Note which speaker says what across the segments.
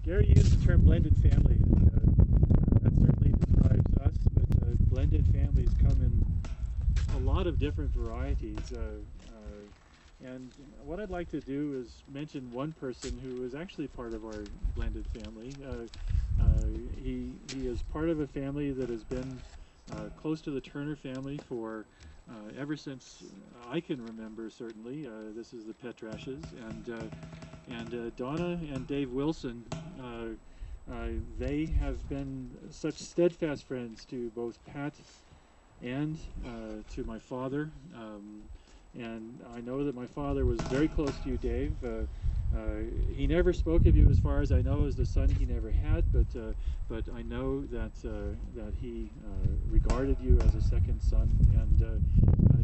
Speaker 1: Gary used the term blended family, and that certainly describes us, but blended families come in a lot of different varieties. And what I'd like to do is mention one person who is actually part of our blended family. He is part of a family that has been close to the Turner family for ever since I can remember, certainly. This is the Petrashes, and Donna and Dave Wilson, they have been such steadfast friends to both Pat and to my father. And I know that my father was very close to you, Dave. He never spoke of you, as far as I know, as the son he never had, but I know that that he regarded you as a second son. And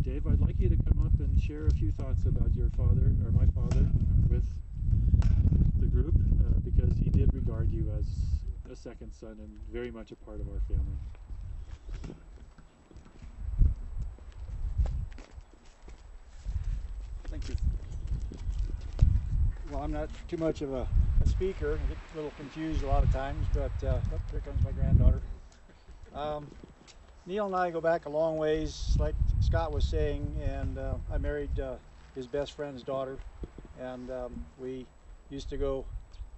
Speaker 1: Dave, I'd like you to come up and share a few thoughts about your father, or my father, with the group, because he did regard you as a second son and very much a part of our family.
Speaker 2: Thank you. Well, I'm not too much of a speaker. I get a little confused a lot of times, but oh, here comes my granddaughter. Neil and I go back a long ways, like Scott was saying, and I married his best friend's daughter, and we used to go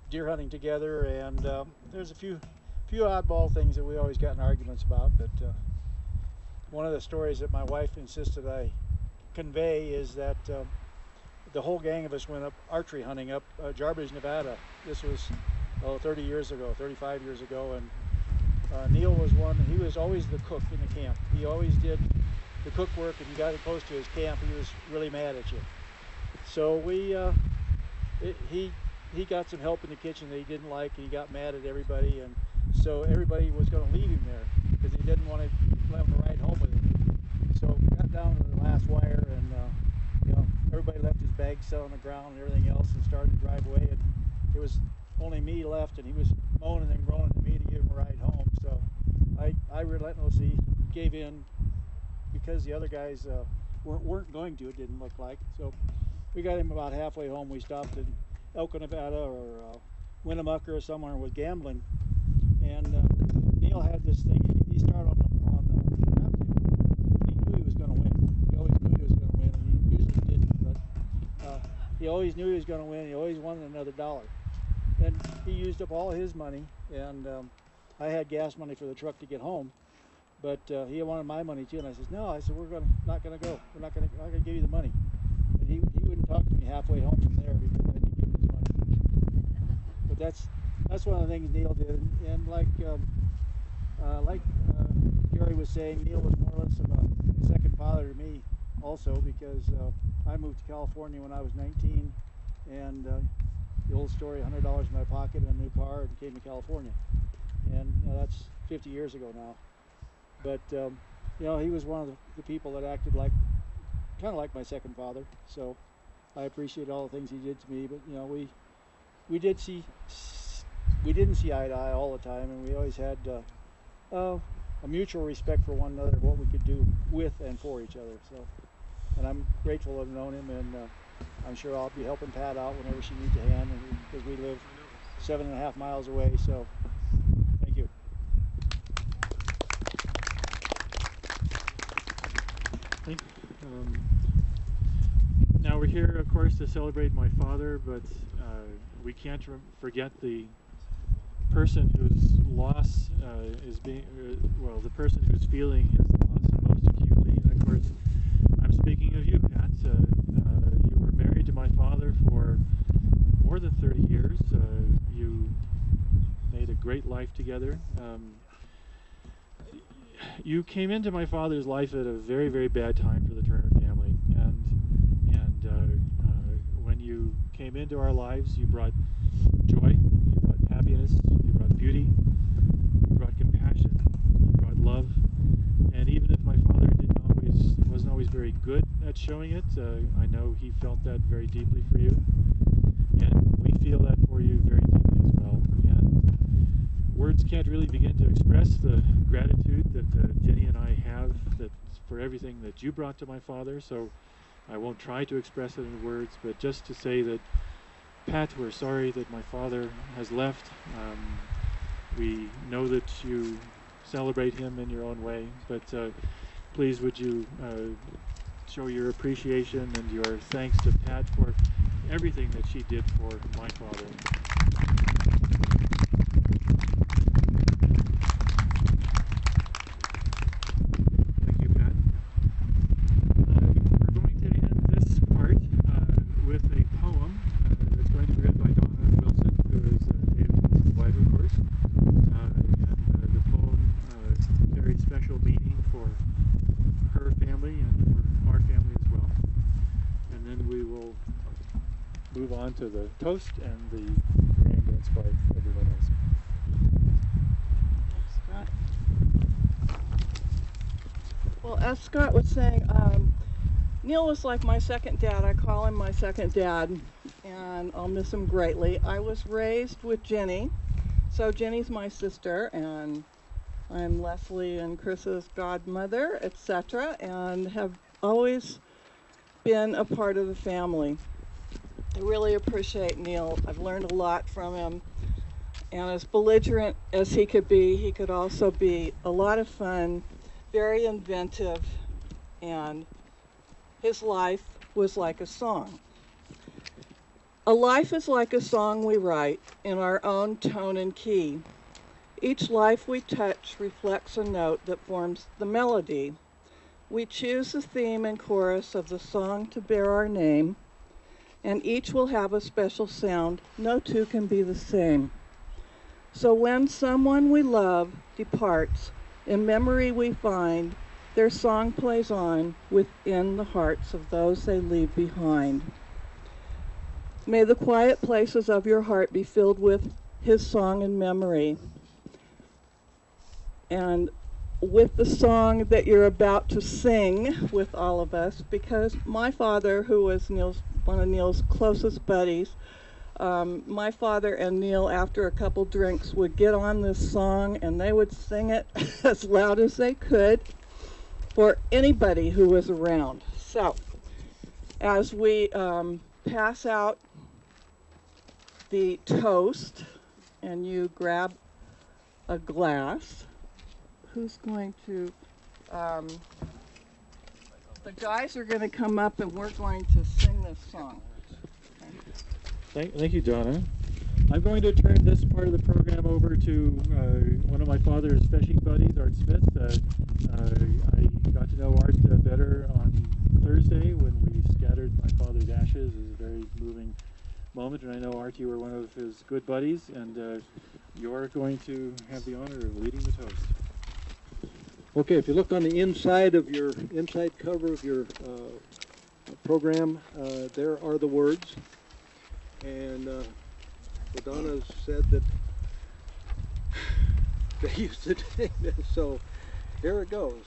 Speaker 2: deer hunting together, and there's a few oddball things that we always got in arguments about, but one of the stories that my wife insisted I convey is that the whole gang of us went up archery hunting up Jarbidge, Nevada. This was 30 years ago, 35 years ago, and Neil was one. He was always the cook in the camp. He always did the cook work. If you got close to his camp, he was really mad at you. So he got some help in the kitchen that he didn't like, and he got mad at everybody, and so everybody was going to leave him there because he didn't want to let him ride home with him. So we got down to the last wire, and you know, everybody left his bags set on the ground and everything else, and started to drive away. And it was only me left, and he was moaning and groaning to me to give him a ride home. So I relentlessly gave in because the other guys weren't going to. It didn't look like. So we got him about halfway home. We stopped in Elko, Nevada, or Winnemucca or somewhere, and was gambling. And Neil had this thing. He started on the crap table. He knew he was going to win. He always knew he was going to win, and he usually didn't. But he always knew he was going to win. He always wanted another $1. And he used up all his money, and I had gas money for the truck to get home. But he wanted my money too, and I said, no. I said, we're not going to go. I'm not going to give you the money. And he wouldn't talk to me halfway home from there because I didn't give him his money. But that's one of the things Neil did, and like Gary was saying, Neil was more or less of a second father to me also, because I moved to California when I was 19, and the old story, $100 in my pocket and a new car, and came to California. And you know, that's 50 years ago now. But you know, he was one of the people that acted like, kind of like my second father. So I appreciate all the things he did to me. But you know, we didn't see eye to eye all the time, and we always had a mutual respect for one another, what we could do with and for each other. So, and I'm grateful to have known him, and I'm sure I'll be helping Pat out whenever she needs a hand, because we live 7.5 miles away. So, thank you.
Speaker 1: Thank you. Now we're here, of course, to celebrate my father, but we can't forget the person whose loss is being, well, the person who's feeling his loss most acutely. And of course, I'm speaking of you, Pat. You were married to my father for more than 30 years. You made a great life together. You came into my father's life at a very, very bad time for the Turner family, and when you came into our lives, you brought joy, you brought happiness, you brought beauty, you brought compassion, you brought love. And even if my father wasn't always very good at showing it, I know he felt that very deeply for you, and we feel that for you very deeply as well. And words can't really begin to express the gratitude that Jenny and I have for everything that you brought to my father. So I won't try to express it in words, but just to say that Pat, we're sorry that my father has left. We know that you celebrate him in your own way, but please would you show your appreciation and your thanks to Pat for everything that she did for my father. Thank you, Pat. We're going to end this part with a poem that's going to be read by Donna Wilson, who is David's wife, of course. And the poem carries special meaning for her family and for our family as well. And then we will move on to the toast and the grand dance by everyone else.
Speaker 3: Scott. Well, as Scott was saying, Neil was like my second dad. I call him my second dad, and I'll miss him greatly. I was raised with Jenny, so Jenny's my sister, and I'm Leslie and Chris's godmother, etc., and have always been a part of the family. I really appreciate Neil. I've learned a lot from him, and as belligerent as he could also be a lot of fun, very inventive, and his life was like a song. A life is like a song we write in our own tone and key. Each life we touch reflects a note that forms the melody. We choose the theme and chorus of the song to bear our name, and each will have a special sound. No two can be the same. So when someone we love departs, in memory we find their song plays on within the hearts of those they leave behind. May the quiet places of your heart be filled with his song and memory. And with the song that you're about to sing with all of us, because my father, who was one of Neil's closest buddies, my father and Neil, after a couple drinks, would get on this song and they would sing it as loud as they could for anybody who was around. So, as we pass out the toast and you grab a glass, who's going to, the guys are going to come up and we're going to sing this song.
Speaker 1: Thank you, Donna. I'm going to turn this part of the program over to one of my father's fishing buddies, Art Smith. I got to know Art better on Thursday when we scattered my father's ashes. It was a very moving moment, and I know, Art, you were one of his good buddies, and you're going to have the honor of leading the toast.
Speaker 4: Okay, if you look on the inside cover of your program, there are the words. And Donna said that they used to take this, so here it goes.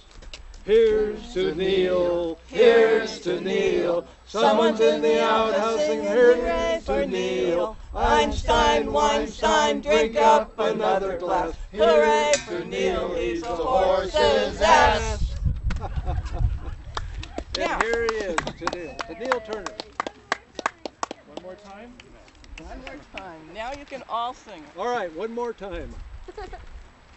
Speaker 4: Here's to Neil, here's to Neil, someone's in the outhouse singing hooray for Neil. Einstein, Weinstein, drink up another glass, hooray for Neil, he's a horse's ass. And here he is, to Neil Turner.
Speaker 1: One more time?
Speaker 3: One more time. Now you can all sing it.
Speaker 4: All right, one more time.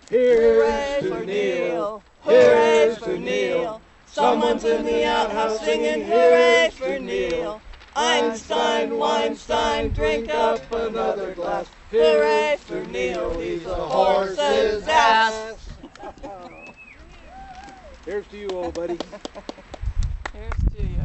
Speaker 3: Hooray for Neil, hooray for Neil, someone's in the outhouse singing hooray for Neil. Einstein, Weinstein, drink up another glass, hooray for Neil, he's a horse's ass.
Speaker 4: Here's to you, old buddy.
Speaker 3: Here's to you.